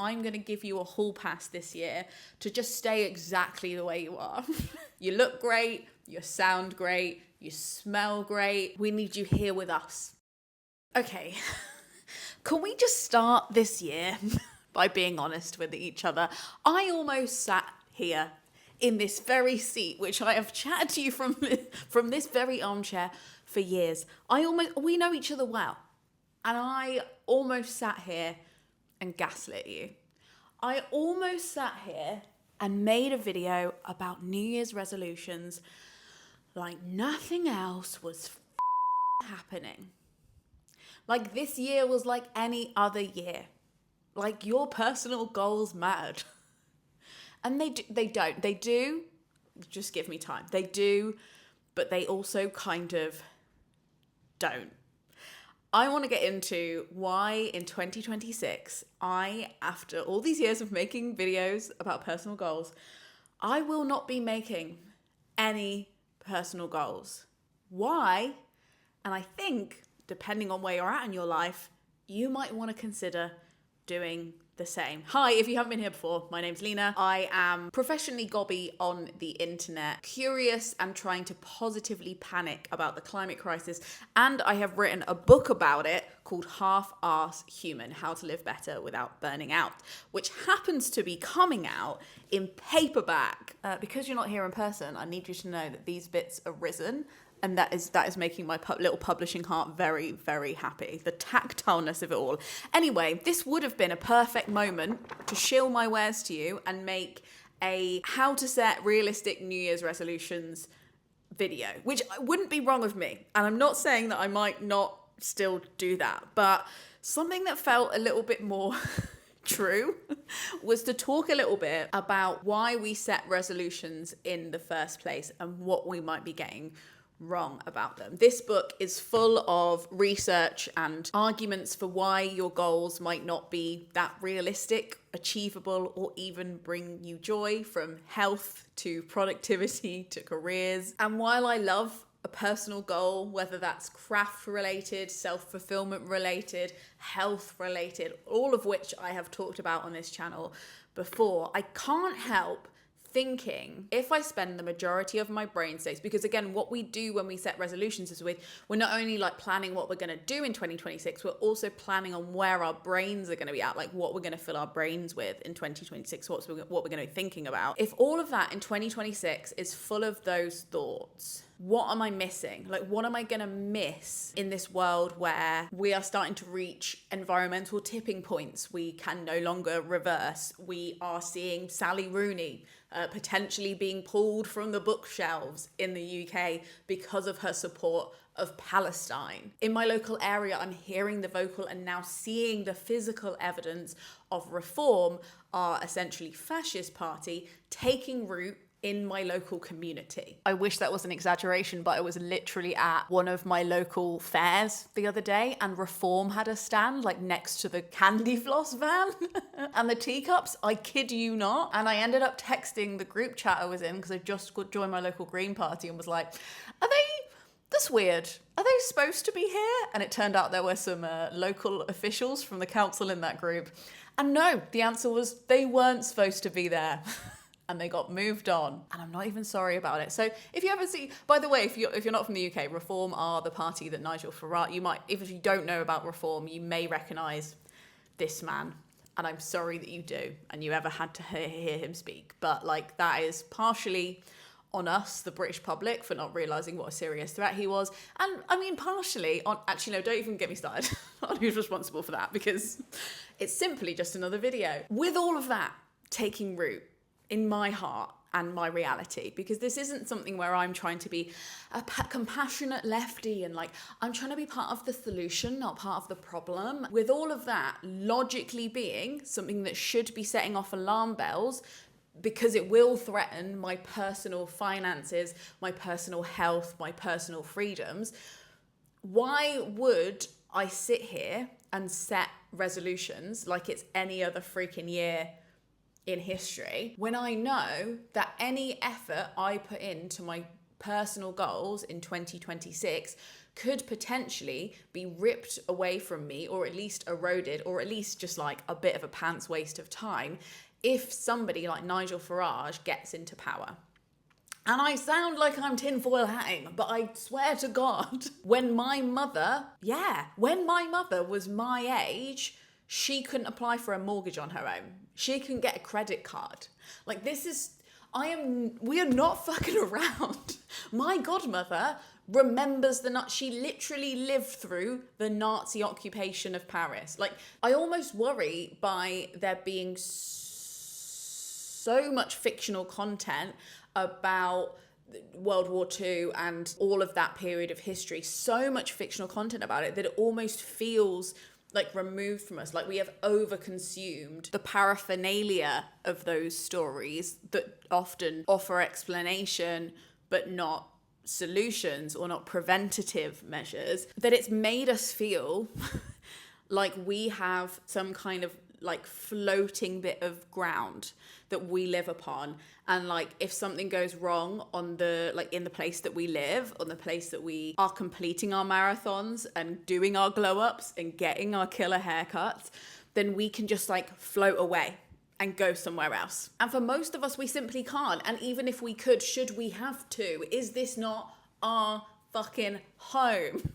I'm going to give you a hall pass this year to just stay exactly the way you are. You look great, you sound great, you smell great. We need you here with us. Okay, can we just start this year by being honest with each other? I almost sat here in this very seat, which I have chatted to you from this very armchair for years. We know each other well. And I almost sat here and gaslit you. I almost sat here and made a video about New Year's resolutions like nothing else was happening. Like this year was like any other year. Like your personal goals mattered. And they don't. They do. Just give me time. They do, but they also kind of don't. I want to get into why in 2026, after all these years of making videos about personal goals, I will not be making any personal goals. Why? And I think, depending on where you're at in your life, you might want to consider doing the same. Hi, if you haven't been here before, my name's Lena. I am professionally gobby on the internet, curious and trying to positively panic about the climate crisis. And I have written a book about it called Half-Arse Human, How to Live Better Without Burning Out, which happens to be coming out in paperback. Because you're not here in person, I need you to know that these bits are risen. And that is making my little publishing heart very, very happy. The tactileness of it all. Anyway, this would have been a perfect moment to shill my wares to you and make a how to set realistic New Year's resolutions video, which wouldn't be wrong of me. And I'm not saying that I might not still do that, but something that felt a little bit more true was to talk a little bit about why we set resolutions in the first place and what we might be getting wrong about them. This book is full of research and arguments for why your goals might not be that realistic, achievable, or even bring you joy, from health to productivity to careers. And while I love a personal goal, whether that's craft related, self-fulfillment related, health related, all of which I have talked about on this channel before, I can't help thinking, if I spend the majority of my brain space, because again, what we do when we set resolutions is we're not only like planning what we're going to do in 2026, we're also planning on where our brains are going to be at, like what we're going to fill our brains with in 2026, what we're going to be thinking about. If all of that in 2026 is full of those thoughts, what am I missing? Like, what am I going to miss in this world where we are starting to reach environmental tipping points we can no longer reverse? We are seeing Sally Rooney potentially being pulled from the bookshelves in the UK because of her support of Palestine. In my local area, I'm hearing the vocal and now seeing the physical evidence of Reform, our essentially fascist party, taking root in my local community. I wish that was an exaggeration, but I was literally at one of my local fairs the other day and Reform had a stand like next to the candy floss van and the teacups. I kid you not. And I ended up texting the group chat I was in because I just joined my local Green Party and was like, that's weird. Are they supposed to be here? And it turned out there were some local officials from the council in that group. And no, the answer was they weren't supposed to be there. And they got moved on. And I'm not even sorry about it. So if you ever see, by the way, if you're not from the UK, Reform are the party that Nigel Farage, you might, if you don't know about Reform, you may recognise this man. And I'm sorry that you do, and you ever had to hear him speak. But like, that is partially on us, the British public, for not realising what a serious threat he was. And I mean, partially on, actually, no, don't even get me started on who's responsible for that, because it's simply just another video. With all of that taking root in my heart and my reality, because this isn't something where I'm trying to be a compassionate lefty and like I'm trying to be part of the solution, not part of the problem. With all of that logically being something that should be setting off alarm bells, because it will threaten my personal finances, my personal health, my personal freedoms, why would I sit here and set resolutions like it's any other freaking year in history when I know that any effort I put into my personal goals in 2026 could potentially be ripped away from me, or at least eroded, or at least just like a bit of a pants waste of time if somebody like Nigel Farage gets into power. And I sound like I'm tinfoil hatting, but I swear to God, when my mother was my age, she couldn't apply for a mortgage on her own. She couldn't get a credit card. Like, we are not fucking around. My godmother remembers she literally lived through the Nazi occupation of Paris. Like, I almost worry by there being so much fictional content about World War II and all of that period of history, so much fictional content about it that it almost feels like removed from us, like we have overconsumed the paraphernalia of those stories that often offer explanation but not solutions or not preventative measures, that it's made us feel like we have some kind of like floating bit of ground that we live upon, and like if something goes wrong on the like in the place that we live, on the place that we are completing our marathons and doing our glow ups and getting our killer haircuts, then we can just like float away and go somewhere else. And for most of us, we simply can't. And even if we could, should we have to? Is this not our fucking home?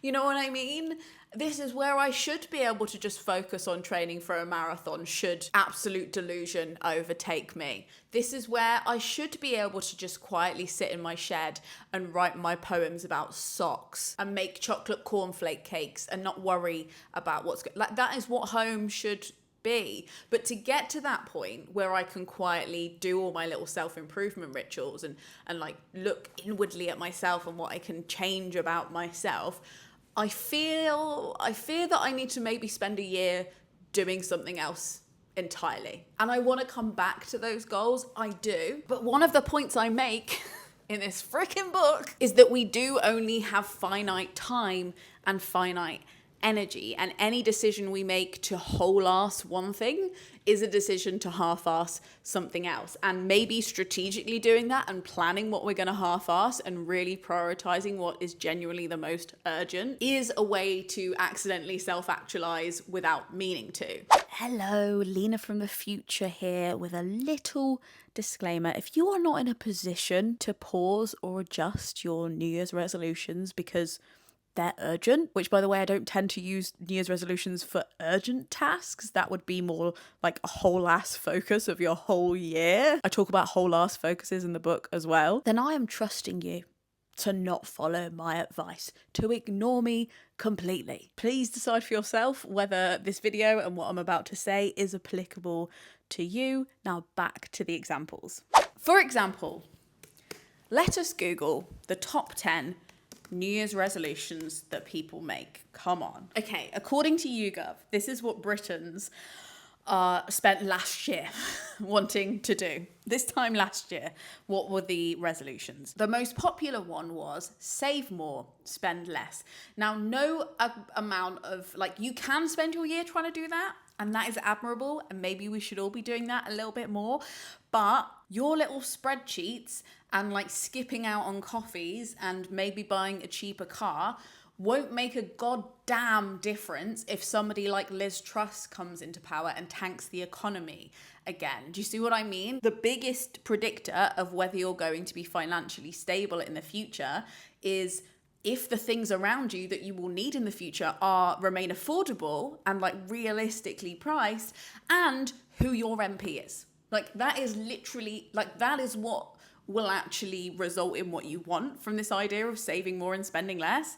You know what I mean? This is where I should be able to just focus on training for a marathon should absolute delusion overtake me. This is where I should be able to just quietly sit in my shed and write my poems about socks and make chocolate cornflake cakes and not worry about like that is what home should be. But to get to that point where I can quietly do all my little self-improvement rituals and like look inwardly at myself and what I can change about myself, I fear that I need to maybe spend a year doing something else entirely. And I want to come back to those goals. I do. But one of the points I make in this freaking book is that we do only have finite time and finite energy, and any decision we make to whole-ass one thing is a decision to half-ass something else. And maybe strategically doing that and planning what we're going to half-ass and really prioritizing what is genuinely the most urgent is a way to accidentally self-actualize without meaning to. Hello, Lena from the future here with a little disclaimer. If you are not in a position to pause or adjust your New Year's resolutions because they're urgent, which by the way, I don't tend to use New Year's resolutions for urgent tasks. That would be more like a whole ass focus of your whole year. I talk about whole ass focuses in the book as well. Then I am trusting you to not follow my advice, to ignore me completely. Please decide for yourself whether this video and what I'm about to say is applicable to you. Now back to the examples. For example, let us Google the top 10 New Year's resolutions that people make. Come on. Okay, according to YouGov, this is what Britons spent last year wanting to do. This time last year, what were the resolutions? The most popular one was save more, spend less. Now, no amount of, like, you can spend your year trying to do that, and that is admirable, and maybe we should all be doing that a little bit more, but your little spreadsheets and like skipping out on coffees and maybe buying a cheaper car won't make a goddamn difference if somebody like Liz Truss comes into power and tanks the economy again. Do you see what I mean? The biggest predictor of whether you're going to be financially stable in the future is if the things around you that you will need in the future remain affordable and like realistically priced, and who your MP is. Like that is literally, like that is what will actually result in what you want from this idea of saving more and spending less.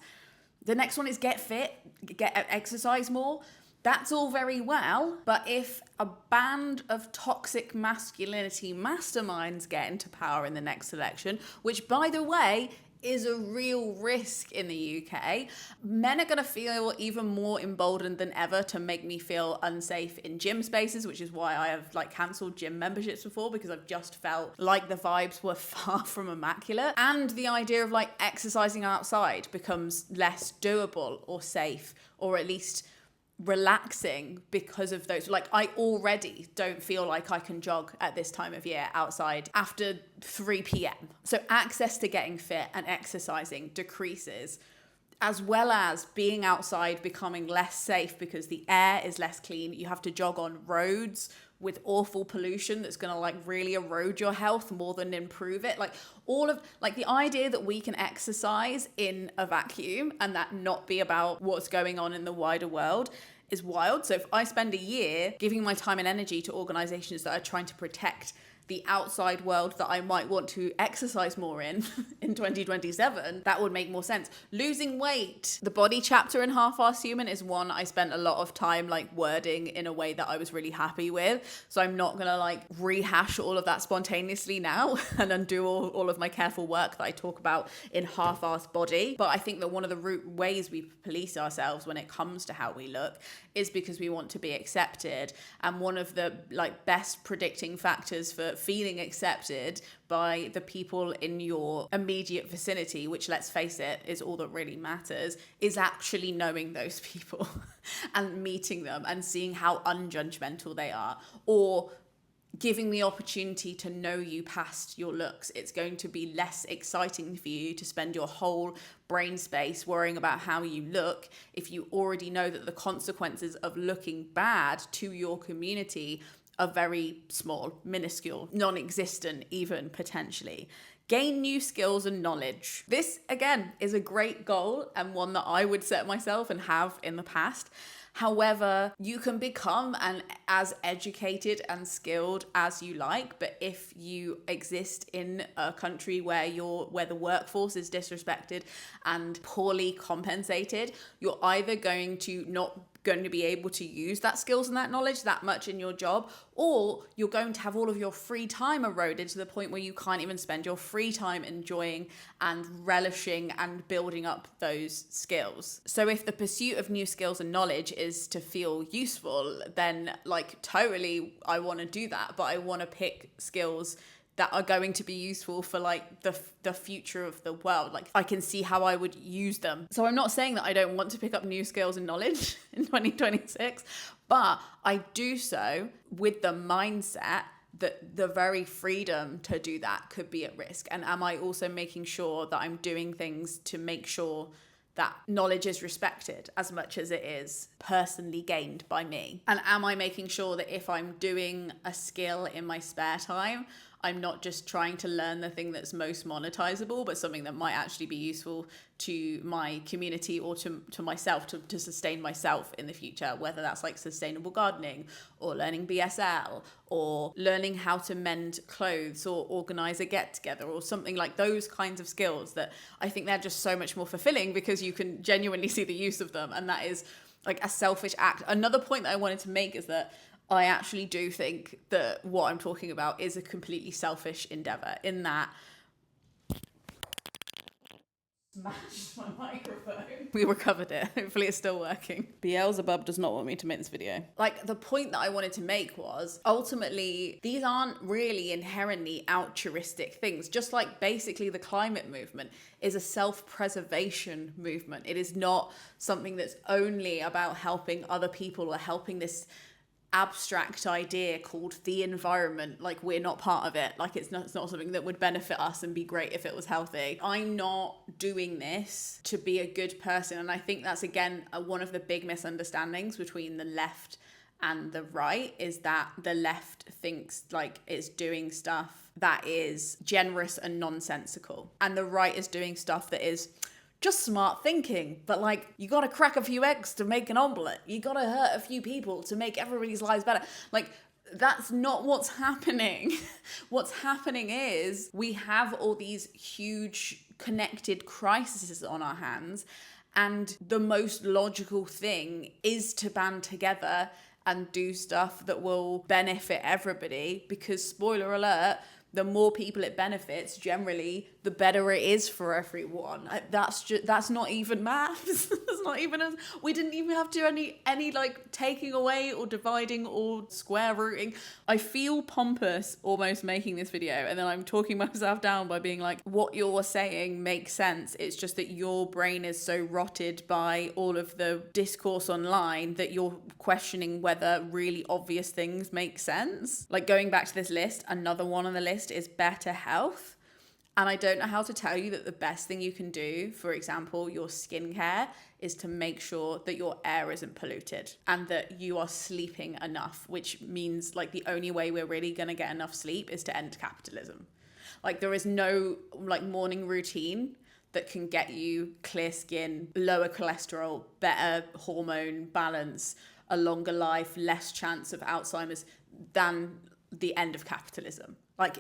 The next one is get fit, exercise more. That's all very well, but if a band of toxic masculinity masterminds get into power in the next election, which by the way is a real risk in the UK, men are going to feel even more emboldened than ever to make me feel unsafe in gym spaces, which is why I have like cancelled gym memberships before, because I've just felt like the vibes were far from immaculate. And the idea of like exercising outside becomes less doable or safe, or at least relaxing because of those. Like I already don't feel like I can jog at this time of year outside after 3 p.m. So access to getting fit and exercising decreases as well as being outside becoming less safe because the air is less clean. You have to jog on roads with awful pollution that's going to like really erode your health more than improve it. Like all of like the idea that we can exercise in a vacuum and that not be about what's going on in the wider world is wild. So if I spend a year giving my time and energy to organizations that are trying to protect the outside world that I might want to exercise more in 2027, that would make more sense. Losing weight. The body chapter in Half-Assed Human is one I spent a lot of time like wording in a way that I was really happy with. So I'm not gonna like rehash all of that spontaneously now and undo all of my careful work that I talk about in Half-Assed Body. But I think that one of the root ways we police ourselves when it comes to how we look is because we want to be accepted. And one of the like best predicting factors for feeling accepted by the people in your immediate vicinity, which let's face it is all that really matters, is actually knowing those people and meeting them and seeing how unjudgmental they are, or giving the opportunity to know you past your looks. It's going to be less exciting for you to spend your whole brain space worrying about how you look if you already know that the consequences of looking bad to your community are very small, minuscule, non-existent even potentially. Gain new skills and knowledge. This, again, is a great goal and one that I would set myself and have in the past. However, you can become as educated and skilled as you like, but if you exist in a country where the workforce is disrespected and poorly compensated, you're either going to be able to use that skills and that knowledge that much in your job, or you're going to have all of your free time eroded to the point where you can't even spend your free time enjoying and relishing and building up those skills. So if the pursuit of new skills and knowledge is to feel useful, then like totally I want to do that, but I want to pick skills that are going to be useful for like the future of the world. Like I can see how I would use them. So I'm not saying that I don't want to pick up new skills and knowledge in 2026, but I do so with the mindset that the very freedom to do that could be at risk. And am I also making sure that I'm doing things to make sure that knowledge is respected as much as it is personally gained by me? And am I making sure that if I'm doing a skill in my spare time, I'm not just trying to learn the thing that's most monetizable, but something that might actually be useful to my community or to myself, to sustain myself in the future, whether that's like sustainable gardening or learning BSL or learning how to mend clothes or organize a get together or something like those kinds of skills that I think they're just so much more fulfilling because you can genuinely see the use of them. And that is like a selfish act. Another point that I wanted to make is that I actually do think that what I'm talking about is a completely selfish endeavor in that smashed my microphone. We recovered it. Hopefully it's still working. Beelzebub does not want me to make this video. Like the point that I wanted to make was ultimately these aren't really inherently altruistic things. Just like basically the climate movement is a self-preservation movement. It is not something that's only about helping other people or helping this abstract idea called the environment. Like we're not part of it. Like it's not something that would benefit us and be great if it was healthy. I'm not doing this to be a good person, and I think that's again one of the big misunderstandings between the left and the right, is that the left thinks like it's doing stuff that is generous and nonsensical, and the right is doing stuff that is just smart thinking. But like, you gotta crack a few eggs to make an omelette. You gotta hurt a few people to make everybody's lives better. Like, that's not what's happening. What's happening is we have all these huge connected crises on our hands, and the most logical thing is to band together and do stuff that will benefit everybody, because spoiler alert, the more people it benefits, generally, the better it is for everyone. That's not even maths. That's not even we didn't even have to any like taking away or dividing or square rooting. I feel pompous almost making this video, and then I'm talking myself down by being like, what you're saying makes sense. It's just that your brain is so rotted by all of the discourse online that you're questioning whether really obvious things make sense. Like going back to this list, another one on the list is better health. And I don't know how to tell you that the best thing you can do, for example, your skincare, is to make sure that your air isn't polluted and that you are sleeping enough, which means like the only way we're really going to get enough sleep is to end capitalism. Like there is no like morning routine that can get you clear skin, lower cholesterol, better hormone balance, a longer life, less chance of Alzheimer's than the end of capitalism. Like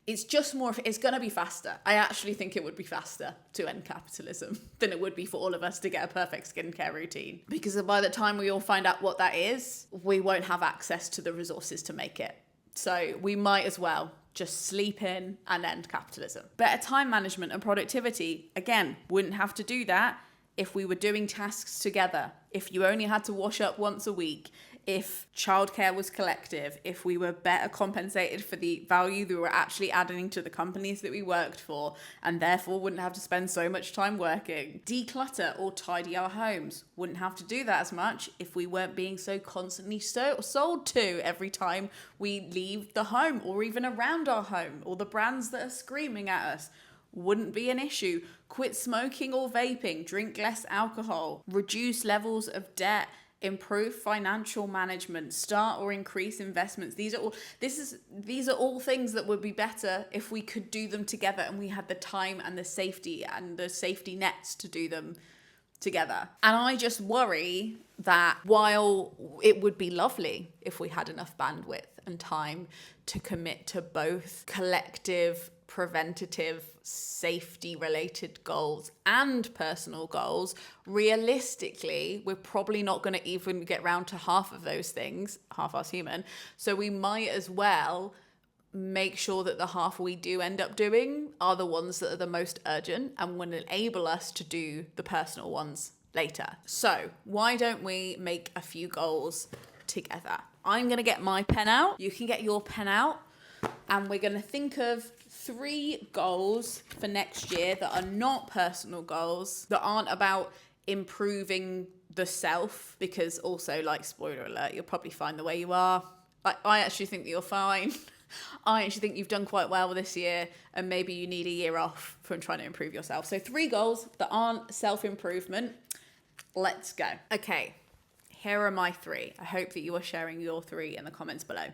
it's just more, it's going to be faster. I actually think it would be faster to end capitalism than it would be for all of us to get a perfect skincare routine. Because by the time we all find out what that is, we won't have access to the resources to make it. So we might as well just sleep in and end capitalism. Better time management and productivity. Again, wouldn't have to do that if we were doing tasks together. If you only had to wash up once a week. If childcare was collective, if we were better compensated for the value that we were actually adding to the companies that we worked for, and therefore wouldn't have to spend so much time working. Declutter or tidy our homes. Wouldn't have to do that as much if we weren't being so constantly sold to every time we leave the home or even around our home, or the brands that are screaming at us. Wouldn't be an issue. Quit smoking or vaping, drink less alcohol, reduce levels of debt, improve financial management, start or increase investments. These are all things that would be better if we could do them together and we had the time and the safety nets to do them together. And I just worry that while it would be lovely if we had enough bandwidth and time to commit to both collective, preventative, safety related goals and personal goals, realistically, we're probably not going to even get round to half of those things, half us human. So we might as well make sure that the half we do end up doing are the ones that are the most urgent and will enable us to do the personal ones later. So why don't we make a few goals together? I'm going to get my pen out. You can get your pen out. And we're going to think of 3 goals for next year that are not personal goals, that aren't about improving the self, because also, like, spoiler alert, you'll probably find the way you are. I actually think that you're fine. I actually think you've done quite well this year, and maybe you need a year off from trying to improve yourself. So 3 goals that aren't self-improvement. Let's go. Okay, here are my 3. I hope that you are sharing your 3 in the comments below.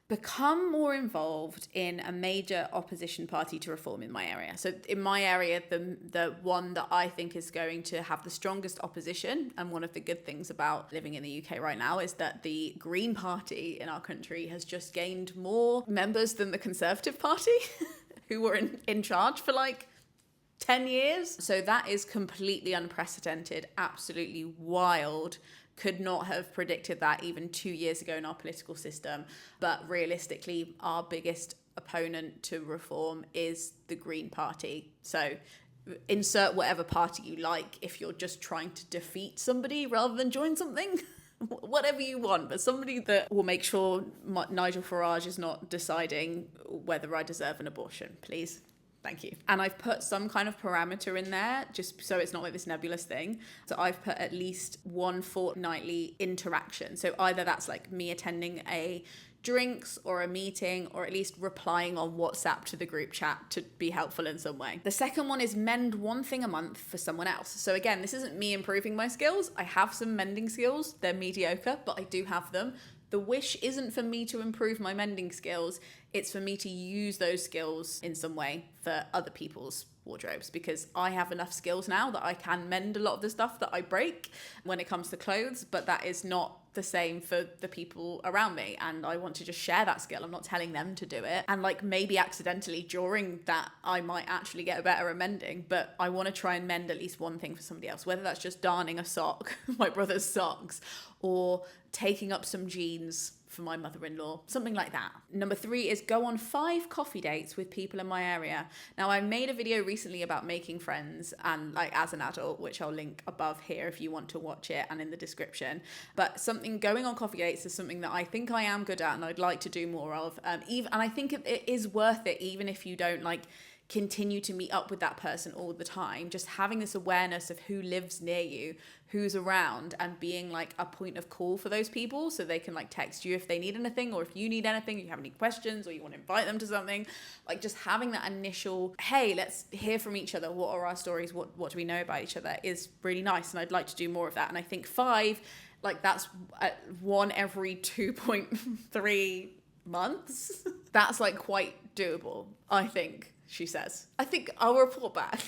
Become more involved in a major opposition party to reform in my area. So in my area, the one that I think is going to have the strongest opposition, and one of the good things about living in the UK right now, is that the Green Party in our country has just gained more members than the Conservative Party, who were in charge for like 10 years. So that is completely unprecedented, absolutely wild. Could not have predicted that even 2 years ago in our political system. But realistically, our biggest opponent to reform is the Green Party. So insert whatever party you like if you're just trying to defeat somebody rather than join something. Whatever you want, but somebody that will make sure Nigel Farage is not deciding whether I deserve an abortion, please. Thank you. And I've put some kind of parameter in there just so it's not like this nebulous thing. So I've put at least 1 fortnightly interaction. So either that's like me attending a drinks or a meeting, or at least replying on WhatsApp to the group chat to be helpful in some way. The second one is mend 1 thing a month for someone else. So again, this isn't me improving my skills. I have some mending skills. They're mediocre, but I do have them. The wish isn't for me to improve my mending skills. It's for me to use those skills in some way for other people's wardrobes, because I have enough skills now that I can mend a lot of the stuff that I break when it comes to clothes, but that is not the same for the people around me, and I want to just share that skill. I'm not telling them to do it, and like maybe accidentally during that I might actually get better at mending, but I want to try and mend at least 1 thing for somebody else, whether that's just darning a sock, my brother's socks, or taking up some jeans for my mother-in-law, something like that. Number 3 is go on 5 coffee dates with people in my area. Now, I made a video recently about making friends and like as an adult, which I'll link above here if you want to watch it and in the description. But going on coffee dates is something that I think I am good at and I'd like to do more of. And I think it is worth it, even if you don't like continue to meet up with that person all the time. Just having this awareness of who lives near you, who's around, and being like a point of call for those people so they can like text you if they need anything, or if you need anything, you have any questions, or you want to invite them to something. Like just having that initial, hey, let's hear from each other. What are our stories? What do we know about each other is really nice. And I'd like to do more of that. And I think 5, like that's one every 2.3 months. That's like quite doable, I think, she says. I think I'll report back.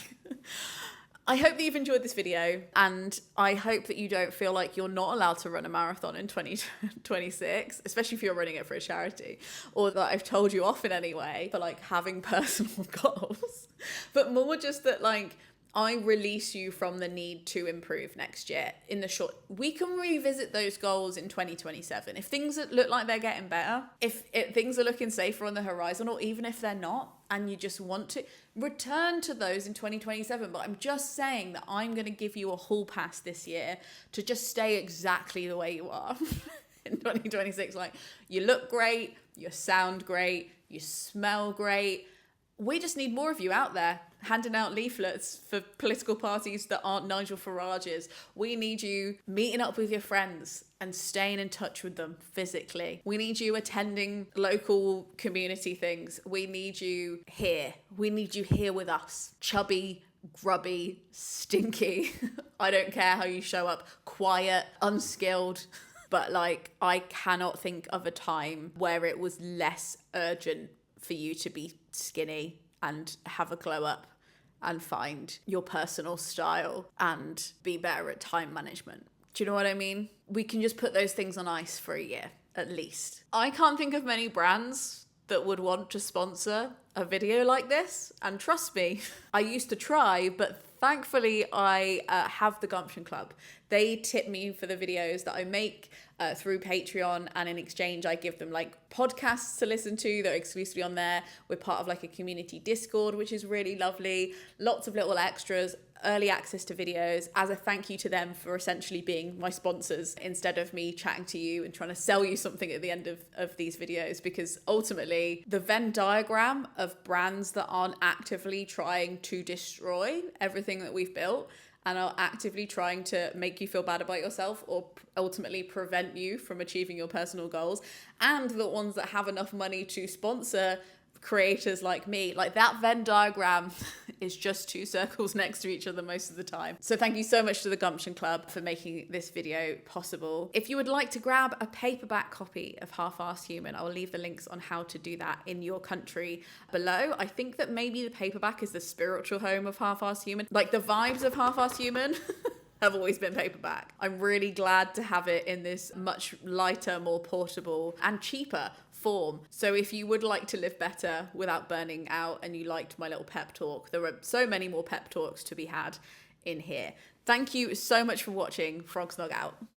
I hope that you've enjoyed this video, and I hope that you don't feel like you're not allowed to run a marathon in 2026, especially if you're running it for a charity, or that I've told you off in any way for like having personal goals, but more just that like I release you from the need to improve next year in the short. We can revisit those goals in 2027. If things look like they're getting better, if things are looking safer on the horizon, or even if they're not, and you just want to return to those in 2027. But I'm just saying that I'm going to give you a hall pass this year to just stay exactly the way you are in 2026. Like, you look great, you sound great, you smell great. We just need more of you out there handing out leaflets for political parties that aren't Nigel Farage's. We need you meeting up with your friends and staying in touch with them physically. We need you attending local community things. We need you here. We need you here with us. Chubby, grubby, stinky. I don't care how you show up. Quiet, unskilled. But like, I cannot think of a time where it was less urgent for you to be skinny and have a glow up and find your personal style and be better at time management. Do you know what I mean? We can just put those things on ice for a year, at least. I can't think of many brands that would want to sponsor a video like this. And trust me, I used to try, but thankfully I have the Gumption Club. They tip me for the videos that I make through Patreon, and in exchange I give them like podcasts to listen to that are exclusively on there. We're part of like a community Discord, which is really lovely. Lots of little extras, early access to videos as a thank you to them for essentially being my sponsors instead of me chatting to you and trying to sell you something at the end of these videos. Because ultimately the Venn diagram of brands that aren't actively trying to destroy everything that we've built and are actively trying to make you feel bad about yourself or ultimately prevent you from achieving your personal goals, and the ones that have enough money to sponsor creators like me, like that Venn diagram is just 2 circles next to each other most of the time. So thank you so much to the Gumption Club for making this video possible. If you would like to grab a paperback copy of Half-Assed Human, I will leave the links on how to do that in your country below. I think that maybe the paperback is the spiritual home of Half-Assed Human. Like the vibes of Half-Assed Human have always been paperback. I'm really glad to have it in this much lighter, more portable and cheaper form. So if you would like to live better without burning out and you liked my little pep talk, there are so many more pep talks to be had in here. Thank you so much for watching. Frogsnog out.